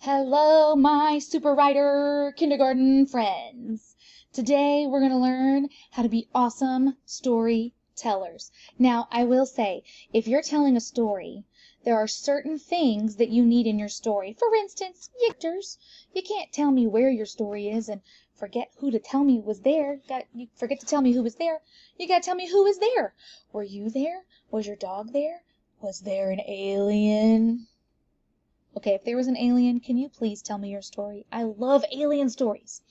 Hello, my super writer kindergarten friends. Today we're going to learn how to be awesome storytellers. Now, I will say, if you're telling a story, there are certain things that you need in your story. For instance, you can't tell me where your story is and forget who to tell me was there. You forget to tell me who was there. You got to tell me who was there. Were you there? Was your dog there? Was there an alien? Okay, if there was an alien, can you please tell me your story? I love alien stories.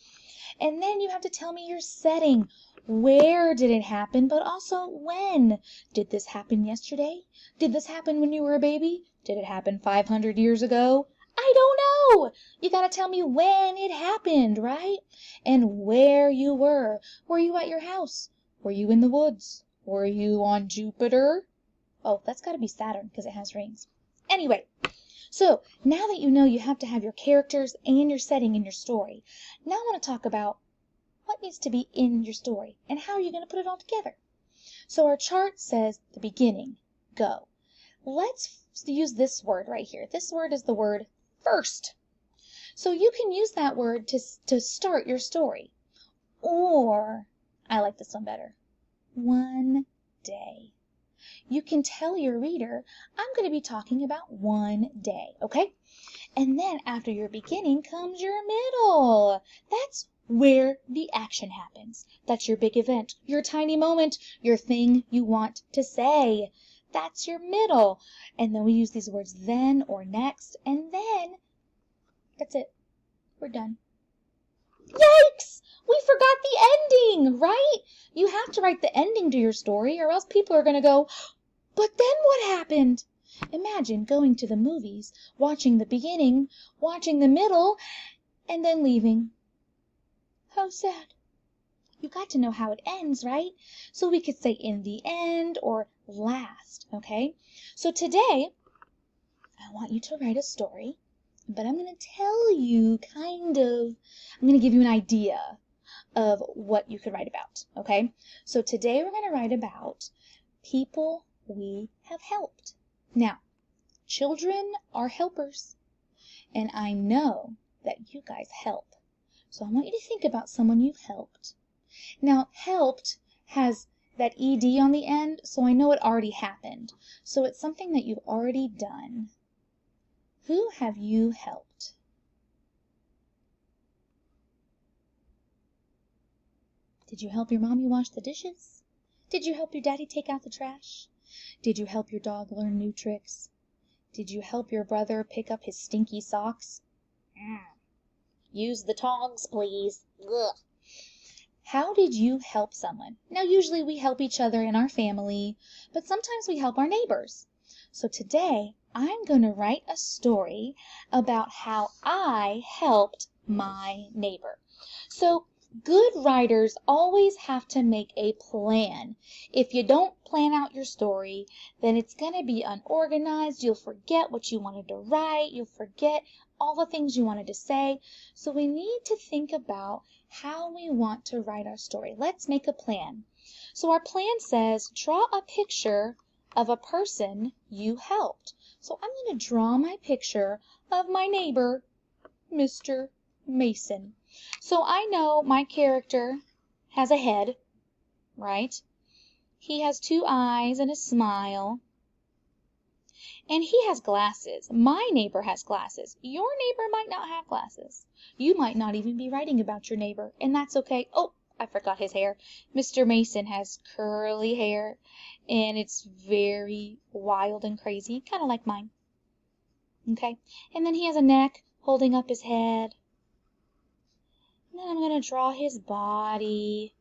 And then you have to tell me your setting. Where did it happen, but also when? Did this happen yesterday? Did this happen when you were a baby? Did it happen 500 years ago? I don't know. You got to tell me when it happened, right? And where you were. Were you at your house? Were you in the woods? Were you on Jupiter? Oh, that's got to be Saturn because it has rings. Anyway. So, now that you know you have to have your characters and your setting in your story, now I want to talk about what needs to be in your story and how you're going to put it all together. So our chart says the beginning, go. Let's use this word right here. This word is the word first. So you can use that word to start your story. Or, I like this one better, one day. You can tell your reader, I'm going to be talking about one day, okay? And then after your beginning comes your middle. That's where the action happens. That's your big event, your tiny moment, your thing you want to say. That's your middle. And then we use these words then or next, and then that's it. We're done. Yikes! We forgot the ending, right? You have to write the ending to your story or else people are going to go, but then what happened? Imagine going to the movies, watching the beginning, watching the middle, and then leaving. How sad. You got to know how it ends, right? So we could say in the end or last, okay? So today, I want you to write a story, but I'm going to tell you I'm going to give you an idea of what you could write about, okay? So today we're going to write about people we have helped. Now, children are helpers, and I know that you guys help. So I want you to think about someone you've helped. Now, helped has that ed on the end, so I know it already happened. So it's something that you've already done. Who have you helped? Did you help your mommy wash the dishes? Did you help your daddy take out the trash? Did you help your dog learn new tricks? Did you help your brother pick up his stinky socks? Use the tongs, please. Ugh. How did you help someone? Now, usually we help each other in our family, but sometimes we help our neighbors. So today, I'm going to write a story about how I helped my neighbor. So, good writers always have to make a plan. If you don't plan out your story, then it's going to be unorganized. You'll forget what you wanted to write. You'll forget all the things you wanted to say. So we need to think about how we want to write our story. Let's make a plan. So our plan says, draw a picture of a person you helped. So I'm going to draw my picture of my neighbor, Mr. Mason. So I know my character has a head, right? He has two eyes and a smile. And he has glasses. My neighbor has glasses. Your neighbor might not have glasses. You might not even be writing about your neighbor, and that's okay. Oh, I forgot his hair. Mr. Mason has curly hair, and it's very wild and crazy, kind of like mine. Okay? And then he has a neck holding up his head. And then I'm going to draw his body,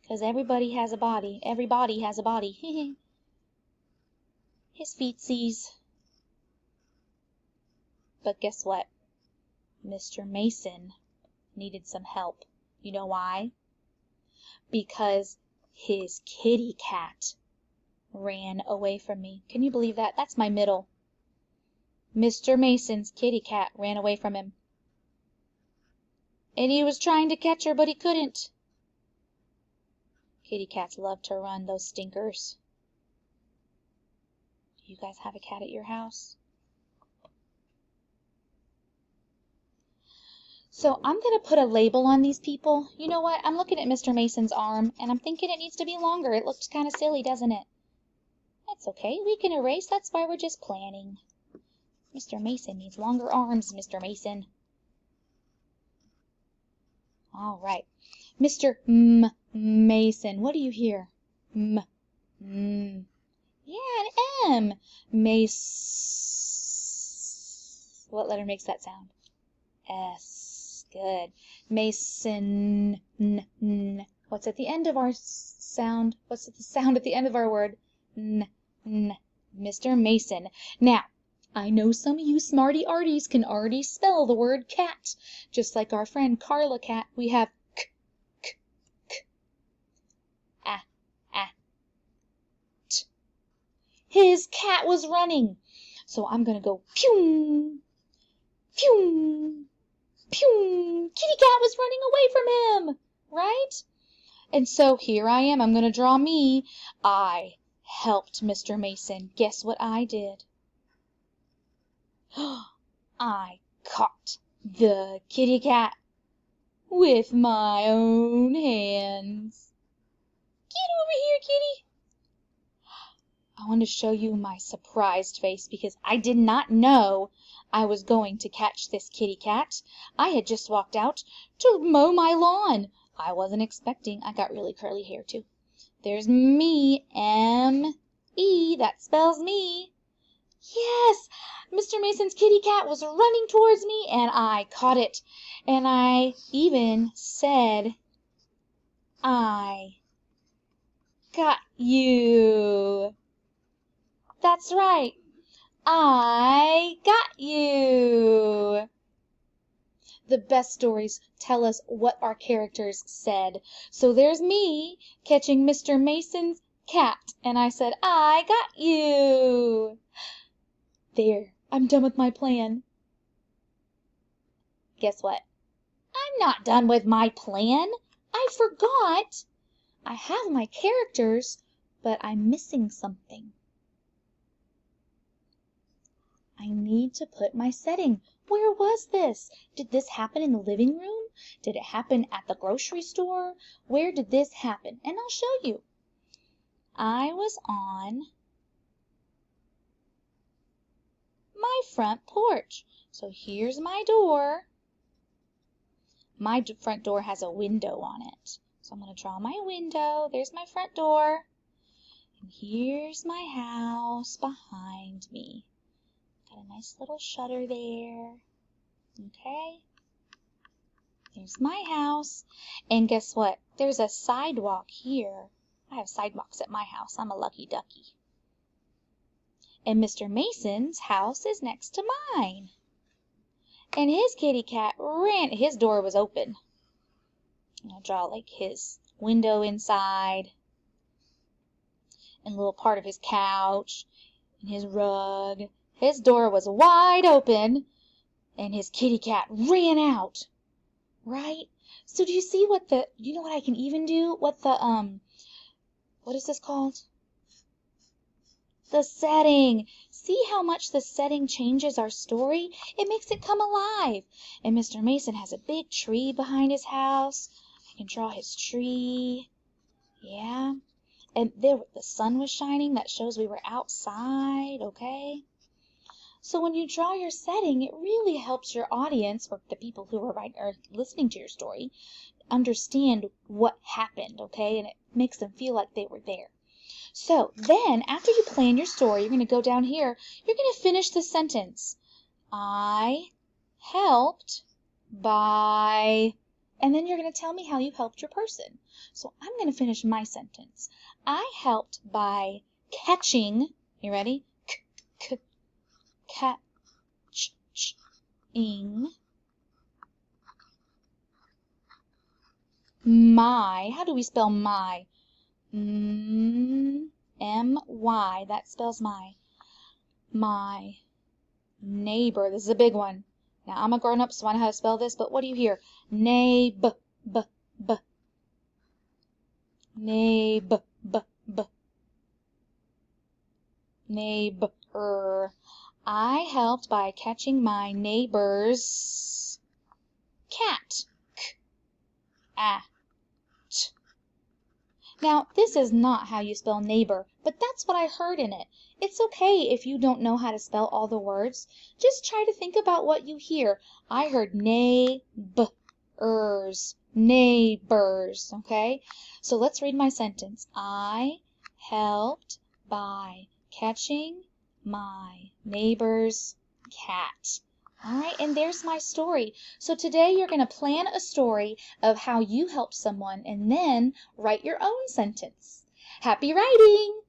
because everybody has a body. Everybody has a body. His feetsies. But guess what? Mr. Mason needed some help. You know why? Because his kitty cat ran away from me. Can you believe that? That's my middle. Mr. Mason's kitty cat ran away from him. And he was trying to catch her, but he couldn't. Kitty cats love to run, those stinkers. Do you guys have a cat at your house? So I'm going to put a label on these people. You know what? I'm looking at Mr. Mason's arm, and I'm thinking it needs to be longer. It looks kind of silly, doesn't it? That's okay. We can erase. That's why we're just planning. Mr. Mason needs longer arms, Mr. Mason. All right. Mr. Mason, what do you hear? Yeah, an M. Mace. What letter makes that sound? S. Good. Mason. What's at the end of our sound? What's the sound at the end of our word? Mr. Mason. Now, I know some of you smarty arties can already spell the word cat. Just like our friend Carla Cat, we have k, k, k. T. His cat was running. So I'm going to go pew, pew, pew. Kitty Cat was running away from him, right? And so here I am. I'm going to draw me. I helped Mr. Mason. Guess what I did? I caught the kitty cat with my own hands. Get over here, kitty. I want to show you my surprised face because I did not know I was going to catch this kitty cat. I had just walked out to mow my lawn. I wasn't expecting. I got really curly hair too. There's me, M-E, that spells me. Yes, Mr. Mason's kitty cat was running towards me and I caught it. And I even said, I got you. That's right. I got you. The best stories tell us what our characters said. So there's me catching Mr. Mason's cat, and I said, I got you. There, I'm done with my plan. Guess what? I'm not done with my plan. I forgot. I have my characters, but I'm missing something. I need to put my setting. Where was this? Did this happen in the living room? Did it happen at the grocery store? Where did this happen? And I'll show you. I was on my front porch. So here's my door. My front door has a window on it. So I'm going to draw my window. There's my front door. And here's my house behind me. Got a nice little shutter there. Okay. There's my house. And guess what? There's a sidewalk here. I have sidewalks at my house. I'm a lucky ducky. And Mr. Mason's house is next to mine. And his kitty cat ran. His door was open. I'll draw like his window inside. And a little part of his couch. And his rug. His door was wide open, and his kitty cat ran out, right? So do you see you know what I can even do? What is this called? The setting. See how much the setting changes our story? It makes it come alive. And Mr. Mason has a big tree behind his house. I can draw his tree. Yeah. And there, the sun was shining. That shows we were outside, okay? So when you draw your setting, it really helps your audience, or the people who are listening to your story, understand what happened, okay? And it makes them feel like they were there. So then, after you plan your story, you're going to go down here. You're going to finish the sentence. I helped by... And then you're going to tell me how you helped your person. So I'm going to finish my sentence. I helped by catching... You ready? Catching my, how do we spell my? M-Y, that spells my neighbor. This is a big one. Now, I'm a grown-up, so I know how to spell this, but what do you hear? Neighbor. I helped by catching my neighbor's cat. K-a-t. Now, this is not how you spell neighbor, but that's what I heard in it. It's okay if you don't know how to spell all the words. Just try to think about what you hear. I heard neigh-b-ers, neighbors, okay? So let's read my sentence. I helped by catching my neighbor's cat. All right, and there's my story. So today you're going to plan a story of how you helped someone and then write your own sentence. Happy writing!